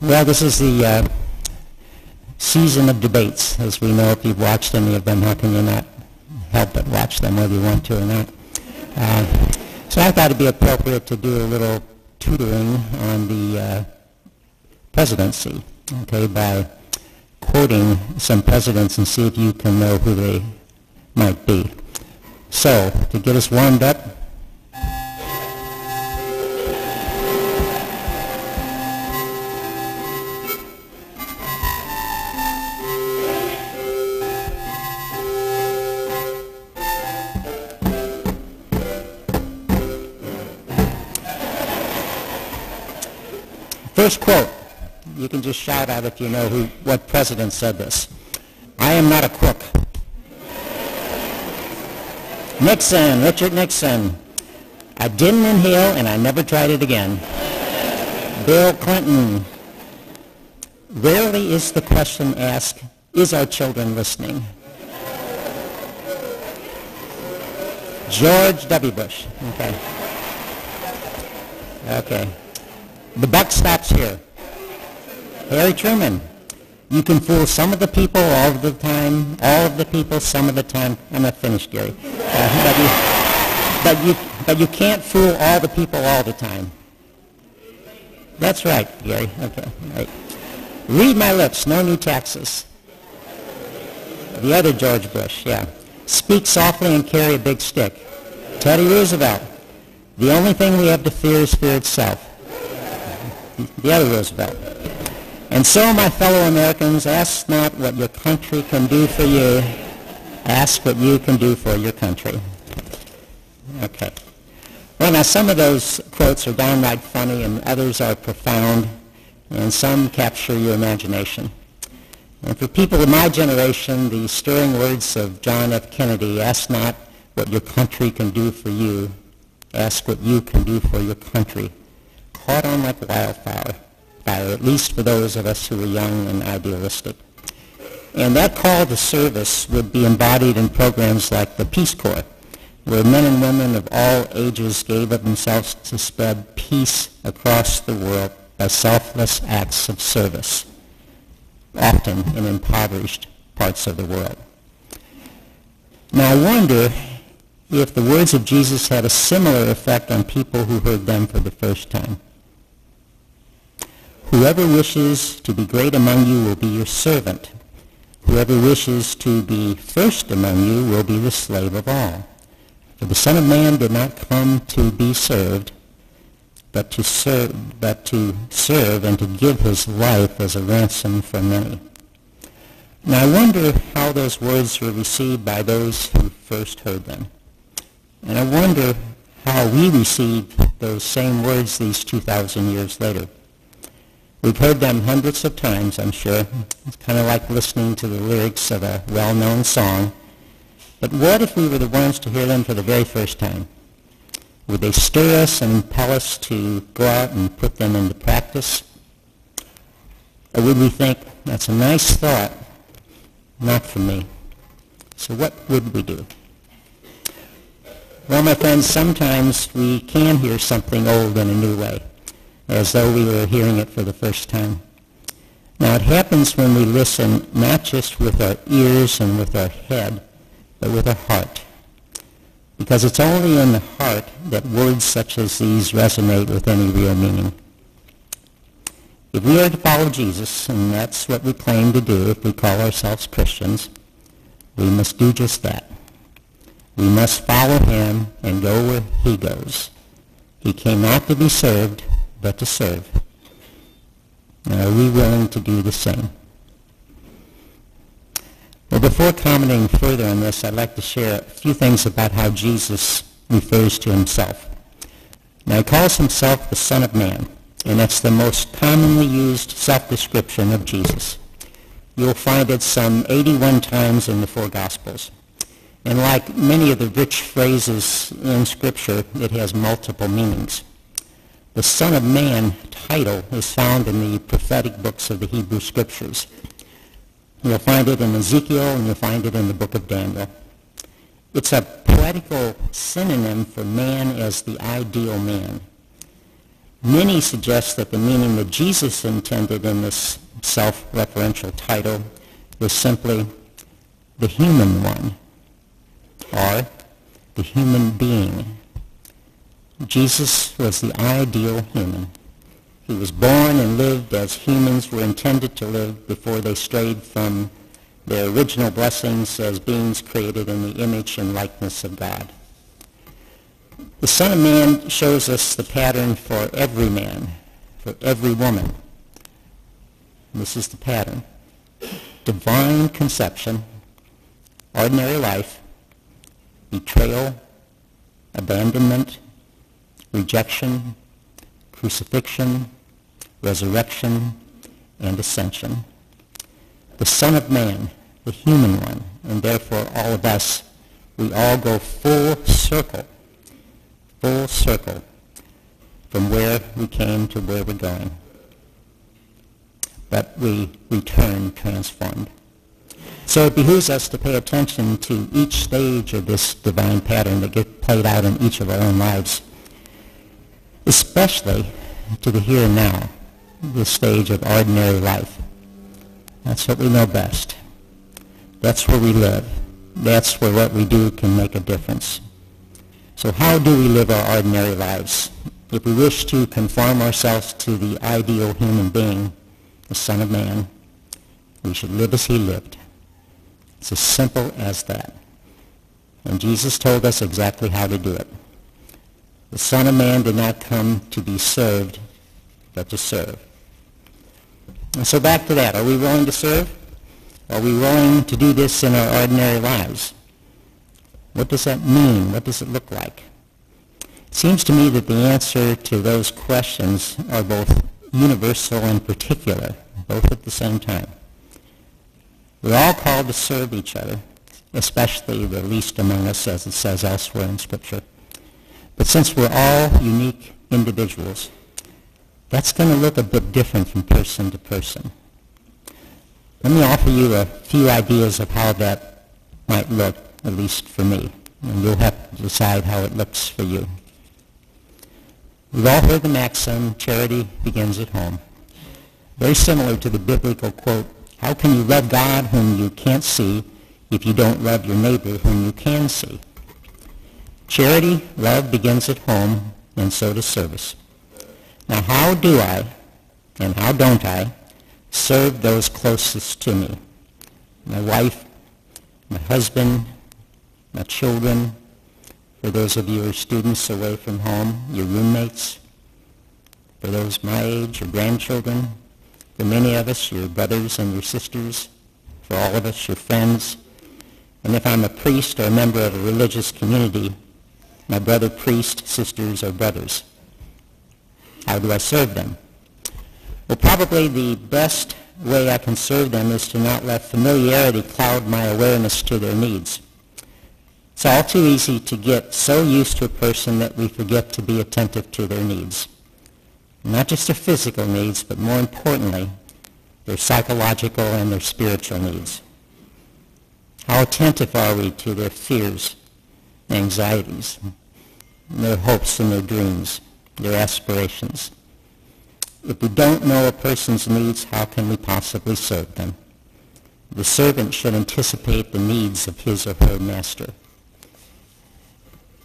Well, this is the season of debates. As we know, if you've watched any of them, how can you not help but watch them whether you want to or not? So I thought it'd be appropriate to do a little tutoring on the presidency, okay, by quoting some presidents and see if you can know who they might be. So, to get us warmed up, first quote, you can just shout out if you know what president said this. I am not a crook. Nixon, Richard Nixon. I didn't inhale and I never tried it again. Bill Clinton. Rarely is the question asked, is our children listening? George W. Bush. Okay. The buck stops here. Harry Truman. You can fool some of the people all of the time, all of the people some of the time. I'm not finished, Gary. But you can't fool all the people all the time. That's right, Gary. Okay, right. Read my lips, no new taxes. The other George Bush, yeah. Speak softly and carry a big stick. Teddy Roosevelt. The only thing we have to fear is fear itself. The other Roosevelt. And so, my fellow Americans, ask not what your country can do for you. Ask what you can do for your country. Okay. Well, now some of those quotes are downright funny and others are profound and some capture your imagination. And for people of my generation, the stirring words of John F. Kennedy, ask not what your country can do for you. Ask what you can do for your country. Caught on like wildfire, at least for those of us who are young and idealistic. And that call to service would be embodied in programs like the Peace Corps, where men and women of all ages gave of themselves to spread peace across the world by selfless acts of service, often in impoverished parts of the world. Now I wonder if the words of Jesus had a similar effect on people who heard them for the first time. Whoever wishes to be great among you will be your servant. Whoever wishes to be first among you will be the slave of all. For the Son of Man did not come to be served, but to serve and to give his life as a ransom for many. Now I wonder how those words were received by those who first heard them. And I wonder how we receive those same words these 2,000 years later. We've heard them hundreds of times, I'm sure. It's kind of like listening to the lyrics of a well-known song. But what if we were the ones to hear them for the very first time? Would they stir us and impel us to go out and put them into practice? Or would we think, that's a nice thought, not for me? So what would we do? Well, my friends, sometimes we can hear something old in a new way, as though we were hearing it for the first time. Now, it happens when we listen not just with our ears and with our head, but with our heart. Because it's only in the heart that words such as these resonate with any real meaning. If we are to follow Jesus, and that's what we claim to do if we call ourselves Christians, we must do just that. We must follow him and go where he goes. He came not to be served, but to serve. And are we willing to do the same? Well, before commenting further on this, I'd like to share a few things about how Jesus refers to himself. Now, he calls himself the Son of Man, and that's the most commonly used self-description of Jesus. You'll find it some 81 times in the four Gospels. And like many of the rich phrases in Scripture, it has multiple meanings. The Son of Man title is found in the prophetic books of the Hebrew Scriptures. You'll find it in Ezekiel, and you'll find it in the book of Daniel. It's a poetical synonym for man as the ideal man. Many suggest that the meaning that Jesus intended in this self-referential title was simply the human one, or the human being. Jesus was the ideal human. He was born and lived as humans were intended to live before they strayed from their original blessings as beings created in the image and likeness of God. The Son of Man shows us the pattern for every man, for every woman. This is the pattern. Divine conception, ordinary life, betrayal, abandonment, rejection, crucifixion, resurrection, and ascension. The Son of Man, the human one, and therefore all of us, we all go full circle from where we came to where we're going. But we return transformed. So it behooves us to pay attention to each stage of this divine pattern that gets played out in each of our own lives, especially to the here and now, the stage of ordinary life. That's what we know best. That's where we live. That's where what we do can make a difference. So how do we live our ordinary lives? If we wish to conform ourselves to the ideal human being, the Son of Man, we should live as he lived. It's as simple as that. And Jesus told us exactly how to do it. The Son of Man did not come to be served, but to serve. And so back to that. Are we willing to serve? Are we willing to do this in our ordinary lives? What does that mean? What does it look like? It seems to me that the answer to those questions are both universal and particular, both at the same time. We're all called to serve each other, especially the least among us, as it says elsewhere in Scripture. But since we're all unique individuals, that's going to look a bit different from person to person. Let me offer you a few ideas of how that might look, at least for me, and you'll have to decide how it looks for you. We've all heard the maxim, charity begins at home. Very similar to the biblical quote, how can you love God whom you can't see if you don't love your neighbor whom you can see? Charity, love begins at home, and so does service. Now how do I, and how don't I, serve those closest to me? My wife, my husband, my children, for those of you who are students away from home, your roommates, for those my age, your grandchildren, for many of us, your brothers and your sisters, for all of us, your friends, and if I'm a priest or a member of a religious community, my brother priest, sisters, or brothers. How do I serve them? Well, probably the best way I can serve them is to not let familiarity cloud my awareness to their needs. It's all too easy to get so used to a person that we forget to be attentive to their needs. Not just their physical needs, but more importantly, their psychological and their spiritual needs. How attentive are we to their fears, anxieties, their hopes and their dreams, their aspirations? If we don't know a person's needs, how can we possibly serve them? The servant should anticipate the needs of his or her master.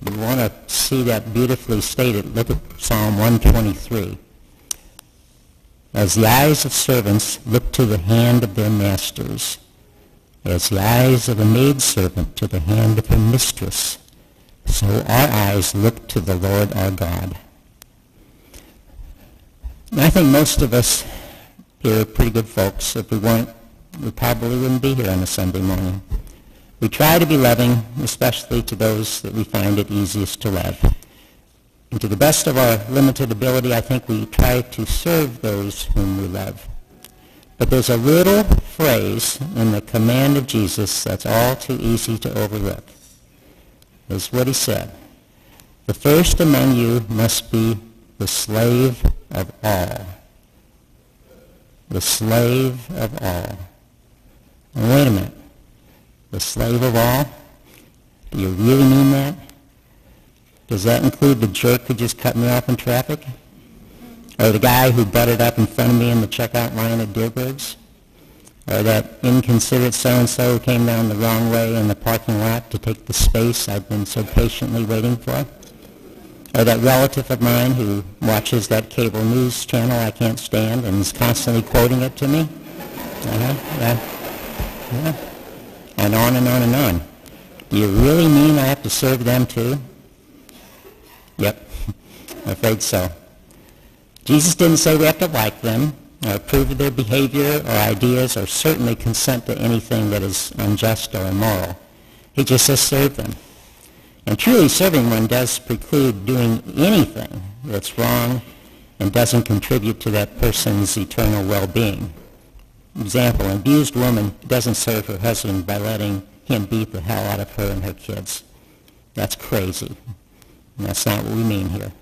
You want to see that beautifully stated. Look at Psalm 123. As the eyes of servants look to the hand of their masters, as the eyes of a maidservant to the hand of her mistress, so our eyes look to the Lord our God. And I think most of us here are pretty good folks. If we weren't, we probably wouldn't be here on a Sunday morning. We try to be loving, especially to those that we find it easiest to love. And to the best of our limited ability, I think we try to serve those whom we love. But there's a little phrase in the command of Jesus that's all too easy to overlook. It's what he said. The first among you must be the slave of all. The slave of all. And wait a minute. The slave of all? Do you really mean that? Does that include the jerk who just cut me off in traffic? Or the guy who butted up in front of me in the checkout line at Deerberg's? Or that inconsiderate so-and-so who came down the wrong way in the parking lot to take the space I've been so patiently waiting for? Or that relative of mine who watches that cable news channel I can't stand and is constantly quoting it to me? Yeah. And on and on and on. Do you really mean I have to serve them too? Yep, I'm afraid so. Jesus didn't say we have to like them, or approve of their behavior or ideas, or certainly consent to anything that is unjust or immoral. He just says serve them. And truly serving one does preclude doing anything that's wrong and doesn't contribute to that person's eternal well-being. Example, an abused woman doesn't serve her husband by letting him beat the hell out of her and her kids. That's crazy. And that's not what we mean here.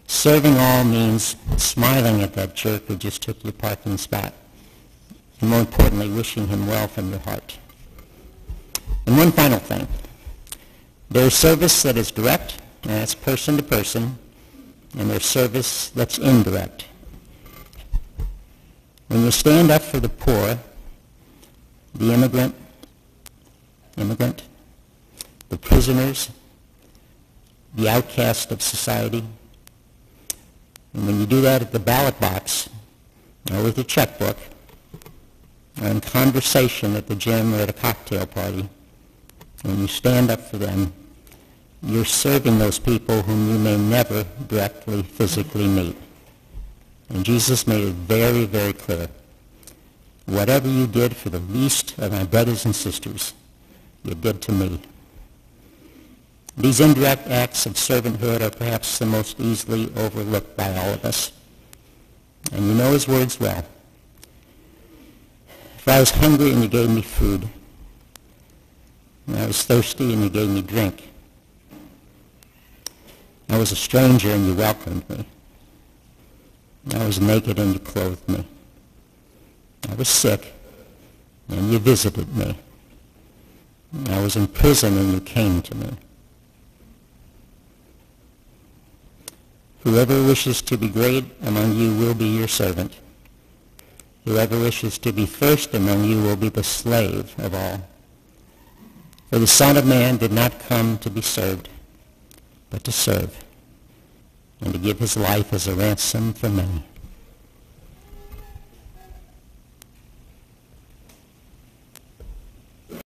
Serving all means smiling at that jerk who just took your parking spot. And more importantly, wishing him well from your heart. And one final thing. There's service that is direct, and that's person to person, and there's service that's indirect. When you stand up for the poor, the immigrant, the prisoners, the outcast of society, and when you do that at the ballot box, or with a checkbook, or in conversation at the gym or at a cocktail party, when you stand up for them, you're serving those people whom you may never directly, physically meet. And Jesus made it very, very clear. Whatever you did for the least of my brothers and sisters, you did to me. These indirect acts of servanthood are perhaps the most easily overlooked by all of us. And you know his words well. If I was hungry and you gave me food, and I was thirsty and you gave me drink, I was a stranger and you welcomed me. I was naked and you clothed me. I was sick and you visited me. I was in prison and you came to me. Whoever wishes to be great among you will be your servant. Whoever wishes to be first among you will be the slave of all. For the Son of Man did not come to be served, but to serve, and to give his life as a ransom for many.